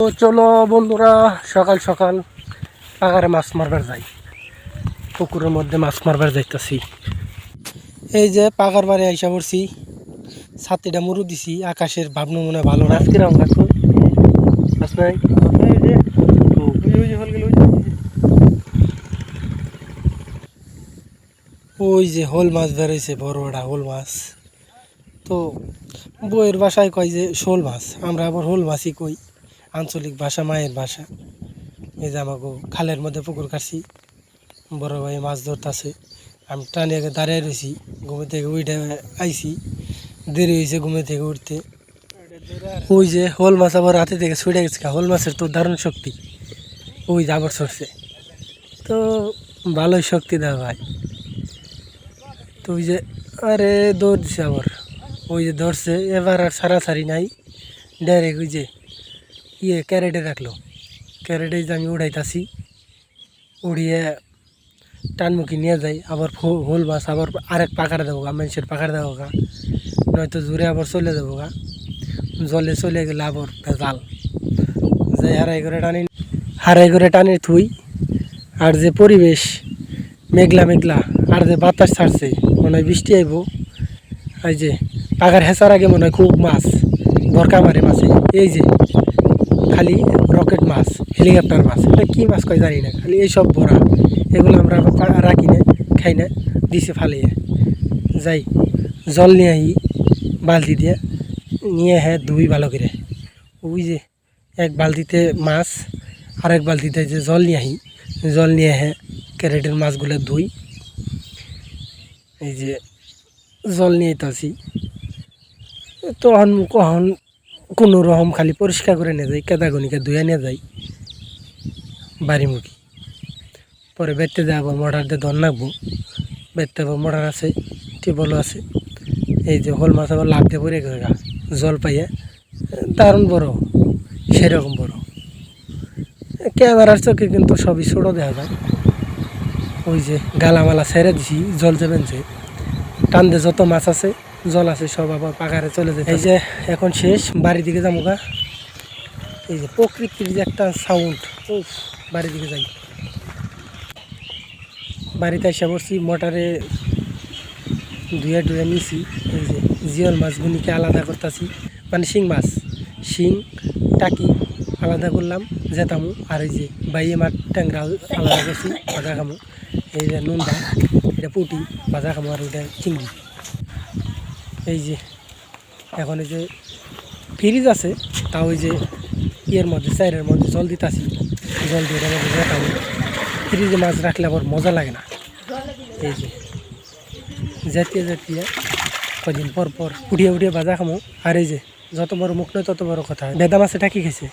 তো চলো বন্ধুরা, সকাল সকাল পাগারে মাছ মারবার যাই। পুকুরের মধ্যে মাছ মারবার যাইতেছি। এই যে পাগার বাড়ি আইসা পড়ছি, ছাতিটা মুরু দিছি। আকাশের ভাবনা মনে ভালো না। কিরম লাগতো মাছ নাই? ওই যে হোল মাছ বেরোইছে, বড় বড় হোল মাছ। তো বইয়ের ভাষায় কয় যে শোল মাছ, আমরা আবার হোল মাছই কই, আঞ্চলিক ভাষা, মায়ের ভাষা। এই যে আমাকে খালের মধ্যে পুকুর কাটছি, বড় ভাই মাছ ধরতেছে। আমি টানে দাঁড়িয়ে রয়েছি, ঘুমে থেকে উঠে আইছি, দেরি হয়েছে ঘুমে থেকে উঠতে। ওই যে হোল মাছ আবার রাতে থেকে ছুটে গেছে। হোল মাছের তো দারুণ শক্তি, ওই যে আবার সরছে। তো ভালোই শক্তি দেওয়া ভাই। তো ওই যে আরে দৌড় দিছে আবার, ওই যে ধরছে। এবার আর সারাসারি নাই, ডাইরেক্ট ওই যে ক্যারেটে রাখলো। ক্যারেটে যে আমি উড়াইতাছি, উড়িয়ে টানমুখী নিয়ে যাই। আবার হোল মাছ আবার আরেক পাকার দেবো গা, মানুষের পাকার দেবো গা, নয়তো জোরে আবার চলে যাবো গা। জলে চলে গেলে আবার জাল যাই হারাই করে টানি থুই। আর যে পরিবেশ মেঘলা মেঘলা, আর যে বাতাস ছাড়ছে, মনে হয় বৃষ্টি আইব। এই যে পাকার হেঁচার আগে মনে হয় খুব মাছ দরকার মারে মাছে। এই যে খালি রকেট মাছ, হেলিকপ্টার মাছ, এটা কী মাছ কয় জানি না, খালি এইসব ভরা। এগুলো আমরা রাখি না, খাই না, দিছে ফালিয়ে। যাই জল নিয়ে আই বালতি দিয়ে, নিয়ে ধুই ভালো করে। ওই যে এক বালতিতে মাছ, আর এক বালতিতে যে জল নিয়ে আই, জল নিয়ে ক্যারেটের মাছগুলো ধুই। এই যে জল নিয়ে আসি, তখন কখন কোনো রকম খালি পরিষ্কার করে নিয়ে যাই, কেদাগনিকে ধুয়ে নিয়ে যাই বাড়িমুখী। পরে বেড়তে যাবো, মোটর দিয়ে ধর নাকবো। বেড়তে যাবো, মোটর আছে, টিউবওয়েলও আছে। এই যে হোল মাছ আবার লাভ দিয়ে পড়ে গেছে গা, জল পাইয়ে দারুণ বড়, সেরকম বড়। ক্যামেরার চোখে কিন্তু সবই ছোটো দেখা যায়। ওই যে গালামালা ছেড়ে দিছি, জল যাবেন যে টান দিয়ে যত মাছ আছে, জল আছে, সব আবার পাকারে চলে যায়। এই যে এখন শেষ, বাড়ির দিকে যাবো গা। এই যে প্রকৃতির যে একটা সাউন্ড, বাড়ির দিকে যাই। বাড়িতে এসে পড়ছি, মোটরে ধুয়ে ধুয়ে নিছি। এই যে জিওল মাছগুলিকে আলাদা করতেছি, মানে শিং মাছ, শিং টাকি আলাদা করলাম জেতামু। আর এই যে বাইয়ে মাছ ট্যাংরা আলাদা করছি, ভাজা খামো। এই যে নুনটা, এটা পুটি ভাজা খামো, আর ওইটা চিংড়ি। এই যে এখন এই যে ফ্রিজ আছে, তাও ওই যে ইয়ের মধ্যে চাইরের মধ্যে জল দিতেছি, জল দিয়ে এটা মধ্যে জেতামু। ফ্রিজে মাছ রাখলে আবার মজা লাগে না। এই যে জাতীয় জাতীয় কদিন পর পর উঠিয়ে উঠিয়ে ভাজা খামো। আর এই যে যত বড় মুখ নয় তত বড় কথা, বেদা মাছে টাকি খেয়েছে।